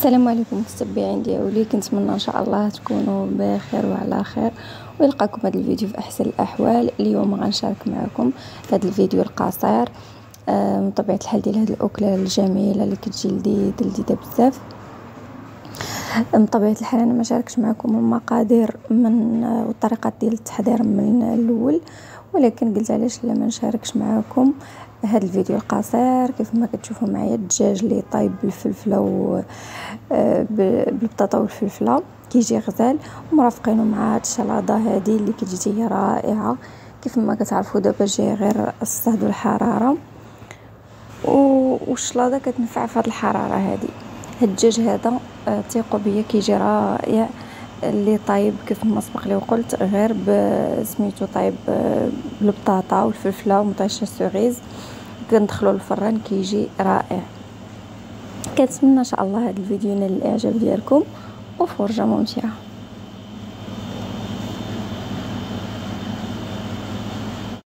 السلام عليكم متتبعين ديالي، كنتمنى ان شاء الله تكونوا بخير وعلى خير ويلقاكم هذا الفيديو في احسن الاحوال. اليوم غنشارك معكم هذا الفيديو القصير من طبيعه الحال ديال هذه الاكله الجميله اللي كتجي لذيذه بزاف. من طبيعه الحال انا ما شاركتش معكم المقادير والطريقه ديال التحضير من الاول، ولكن قلت علاش لا ما نشاركش معكم هذا الفيديو القصير. كيف ما كتشوفوا معايا الدجاج اللي طايب بالفلفله بالبطاطا والفلفله كيجي غزال، ومرافقينه مع هاد الشلاضه هذه اللي كتجي رائعه. كيف ما كتعرفوا دابا جاي غير الصهد والحراره، والشلاضه كتنفع في هاد الحراره هذه. هاد الدجاج هذا ثقوا بيا كيجي رائع، اللي طايب كيف ما سبق لي وقلت غير بسميتو طايب بالبطاطا والفلفله ومطيشه سوريز، كندخلو للفران كيجي رائع. كنتمنى ان شاء الله هذا الفيديو ينال الاعجاب ديالكم وفرجه ممتعه.